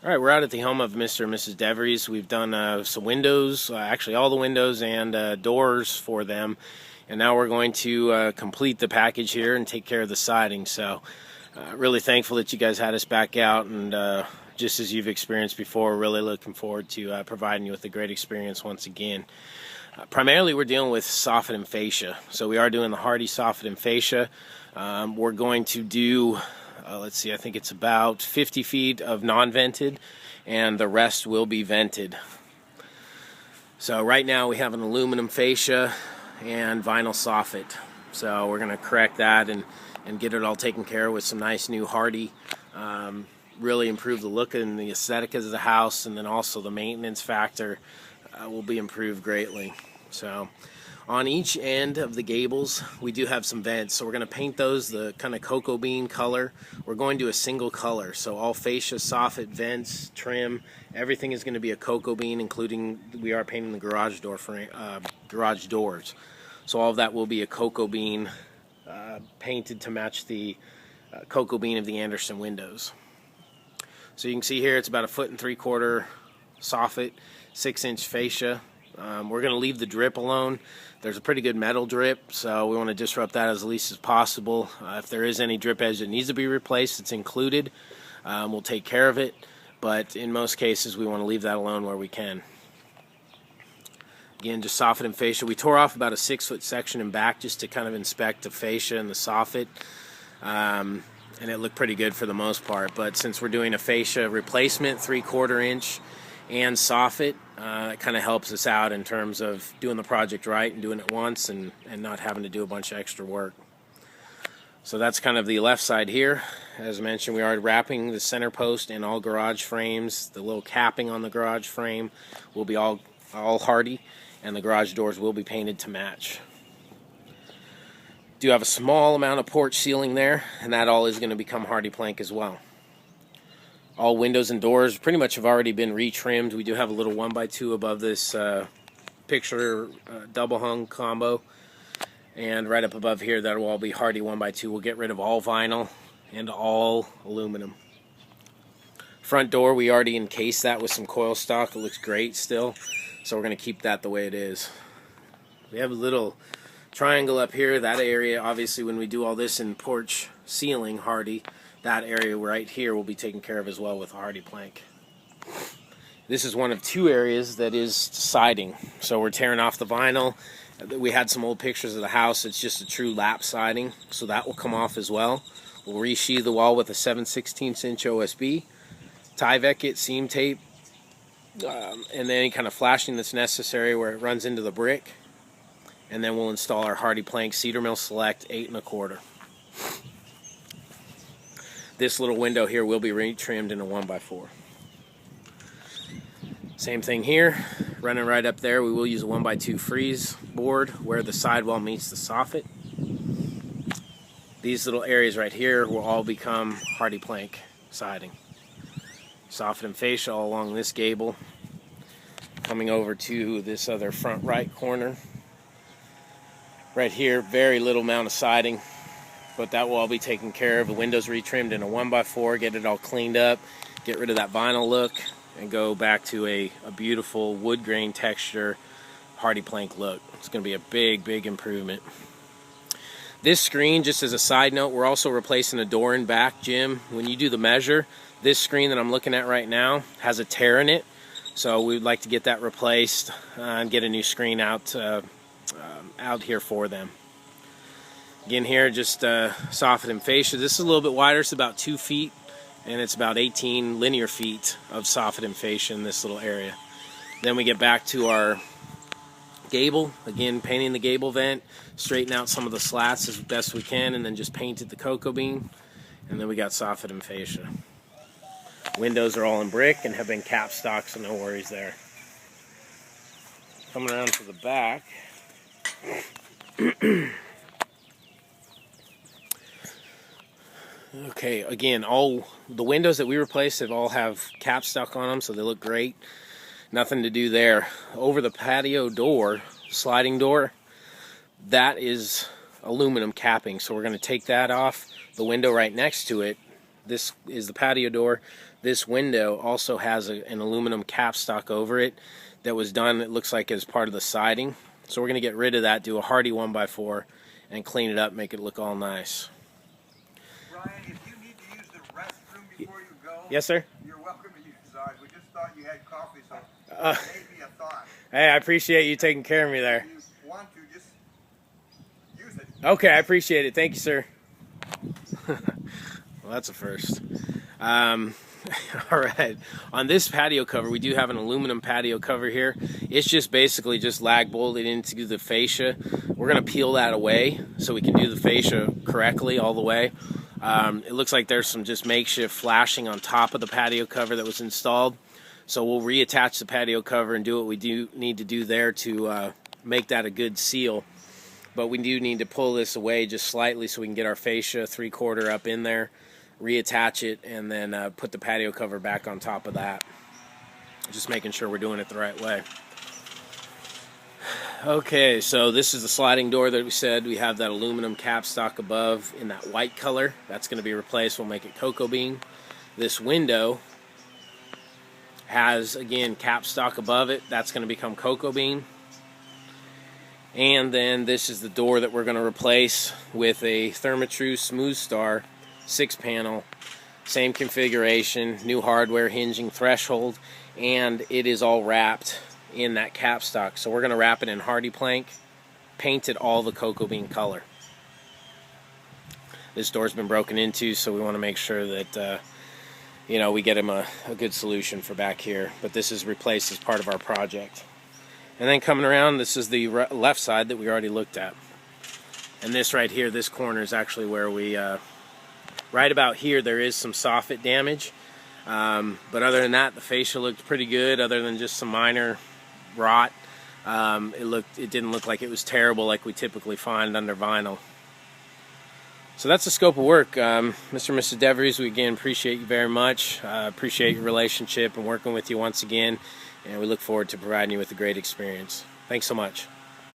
All right, we're out at the home of Mr. and Mrs. Devries. We've done some windows, actually all the windows and doors for them. And now we're going to complete the package here and take care of the siding. So really thankful that you guys had us back out, and just as you've experienced before, really looking forward to providing you with a great experience once again. Primarily we're dealing with soffit and fascia. So we are doing the Hardie soffit and fascia. We're going to do let's see, I think it's about 50 feet of non-vented, and the rest will be vented. So right now we have an aluminum fascia and vinyl soffit. So we're going to correct that and get it all taken care of with some nice new Hardie. Really improve the look and the aesthetic of the house, and then also the maintenance factor will be improved greatly. So on each end of the gables, we do have some vents, so we're going to paint those the kind of cocoa bean color. We're going to a single color, so all fascia, soffit, vents, trim, everything is going to be a cocoa bean, including we are painting the garage door frame, garage doors. So all of that will be a cocoa bean, painted to match the cocoa bean of the Anderson windows. So you can see here it's about 1 3/4 soffit, 6-inch fascia. We're going to leave the drip alone. There's a pretty good metal drip, so we want to disrupt that as least as possible. If there is any drip edge that needs to be replaced, it's included. We'll take care of it, but in most cases we want to leave that alone where we can. Again, just soffit and fascia. We tore off about a 6-foot section in back just to kind of inspect the fascia and the soffit, and it looked pretty good for the most part. But since we're doing a fascia replacement, 3/4 inch, and soffit, it kind of helps us out in terms of doing the project right and doing it once and not having to do a bunch of extra work. So that's kind of the left side here. As mentioned, we are wrapping the center post and all garage frames. The little capping on the garage frame will be all Hardie, and the garage doors will be painted to match. Do have a small amount of porch ceiling there, and that all is going to become Hardie plank as well. All windows and doors pretty much have already been retrimmed. We do have a little 1x2 above this picture double hung combo, and right up above here that will all be Hardie 1x2. We'll get rid of all vinyl and all aluminum. Front door, we already encased that with some coil stock. It looks great still, so we're going to keep that the way it is. We have a little triangle up here. That area, obviously, when we do all this in porch ceiling Hardie, that area right here will be taken care of as well with Hardie plank. This is one of 2 areas that is siding. So we're tearing off the vinyl. We had some old pictures of the house. It's just a true lap siding, so that will come off as well. We'll resheathe the wall with a 7/16 inch OSB, Tyvek it, seam tape, and then any kind of flashing that's necessary where it runs into the brick. And then we'll install our Hardie plank Cedar Mill Select 8 1/4. This little window here will be retrimmed in a 1x4. Same thing here, running right up there. We will use a 1x2 freeze board where the sidewall meets the soffit. These little areas right here will all become Hardie plank siding. Soffit and fascia all along this gable. Coming over to this other front right corner. Right here, very little amount of siding, but that will all be taken care of. The windows retrimmed in a 1x4, get it all cleaned up, get rid of that vinyl look, and go back to a beautiful wood grain texture Hardie plank look. It's going to be a big improvement. This screen, just as a side note, we're also replacing a door in back, Jim. When you do the measure, this screen that I'm looking at right now has a tear in it, so we'd like to get that replaced and get a new screen out here for them. Again here, just soffit and fascia. This is a little bit wider. It's about 2 feet, and it's about 18 linear feet of soffit and fascia in this little area. Then we get back to our gable. Again, painting the gable vent, straighten out some of the slats as best we can, and then just painted the cocoa bean. And then we got soffit and fascia. Windows are all in brick and have been cap stock, so no worries there. Coming around to the back. Okay, again, all the windows that we replaced have cap stock on them, so they look great. Nothing to do there. Over the patio door, sliding door, that is aluminum capping, so we're going to take that off. The window right next to it, This is the patio door. This window also has an aluminum capstock over it that was done, it looks like, as part of the siding. So we're going to get rid of that, do a Hardie 1x4, and clean it up, make it look all nice. Brian, if you need to use the restroom before you go, yes, sir. You're welcome to use ours. We just thought you had coffee, so it made me a thought. Hey, I appreciate you taking care of me there. If you want to, just use it. Okay, I appreciate it. Thank you, sir. Well, that's a first. All right, on this patio cover, we do have an aluminum patio cover here. It's just basically just lag bolted into the fascia. We're going to peel that away so we can do the fascia correctly all the way. It looks like there's some just makeshift flashing on top of the patio cover that was installed. So we'll reattach the patio cover and do what we do need to do there to make that a good seal. But we do need to pull this away just slightly so we can get our fascia 3/4 up in there, reattach it, and then put the patio cover back on top of that. Just making sure we're doing it the right way. Okay, so this is the sliding door that we said. We have that aluminum capstock above in that white color. That's going to be replaced. We'll make it cocoa bean. This window has, again, capstock above it. That's going to become cocoa bean. And then this is the door that we're going to replace with a Therma-Tru Smooth Star 6-panel, same configuration, new hardware, hinging, threshold, and it is all wrapped in that capstock. So we're going to wrap it in Hardie plank, paint it all the cocoa bean color. This door's been broken into, so we want to make sure that we get him a good solution for back here. But this is replaced as part of our project. And then coming around, this is the left side that we already looked at. And this right here, this corner is actually where we, right about here, there is some soffit damage. But other than that, the fascia looked pretty good, other than just some minor rot. It didn't look like it was terrible like we typically find under vinyl. So that's the scope of work. Mr. and Mrs. Devries, we again appreciate you very much. Appreciate your relationship and working with you once again. And we look forward to providing you with a great experience. Thanks so much.